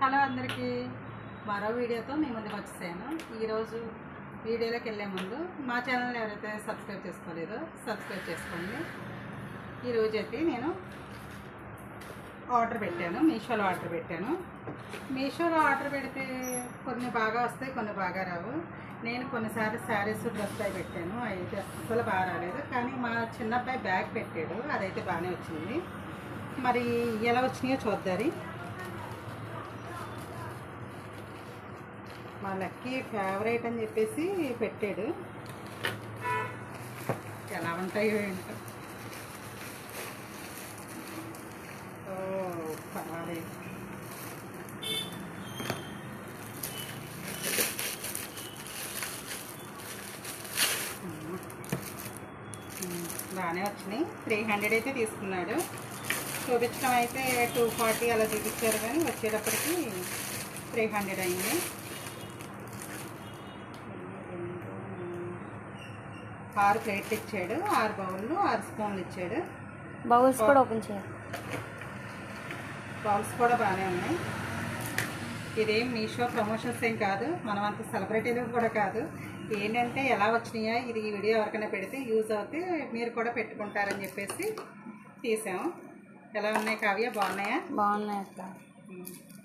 Hello అందరికీ, మరో వీడియోతో మీ ముందుకు వచ్చేసాను. ఈరోజు వీడియోలోకి వెళ్ళే ముందు మా ఛానల్ ఎవరైతే సబ్స్క్రైబ్ చేసుకోలేదో సబ్స్క్రైబ్ చేసుకోండి. ఈరోజు అయితే నేను ఆర్డర్ పెట్టాను, మీషోలో ఆర్డర్ పెట్టాను. మీషోలో ఆర్డర్ పెడితే కొన్ని బాగా వస్తాయి, కొన్ని బాగా రావు. నేను కొన్నిసార్లు శారీస్ డ్రెస్ అయి పెట్టాను, అయితే అసలు బాగా రాలేదు. కానీ మా చిన్నబ్బాయి బ్యాగ్ పెట్టాడు, అదైతే బాగానే వచ్చింది. మరి ఎలా వచ్చినాయో చూద్దారి. మా లక్కీ ఫేవరెట్ అని చెప్పేసి పెట్టాడు, ఎలా ఉంటాయో ఏంటో. పర్వాలేదు. బాగానే వచ్చినాయి. 300 అయితే తీసుకున్నాడు. చూపించడం అయితే 240 అలా చూపించారు, కానీ వచ్చేటప్పటికి 300 అయింది. 6 ప్లేట్లు ఇచ్చాడు, 6 బౌళ్ళు, 6 స్పూన్లు ఇచ్చాడు. బౌల్స్ కూడా ఓపెన్ చేయాలి. బౌల్స్ కూడా బాగానే ఉన్నాయి. ఇదేం మీషో ప్రమోషన్స్ ఏం కాదు, మనం అంత సెలబ్రిటీలు కూడా కాదు. ఏంటంటే ఎలా వచ్చినాయా, ఇది ఈ వీడియో ఎవరికైనా పెడితే యూజ్ అవుతే మీరు కూడా పెట్టుకుంటారని చెప్పేసి తీసాము. ఎలా ఉన్నాయి కావ్య, బాగున్నాయా? బాగున్నాయి అక్క.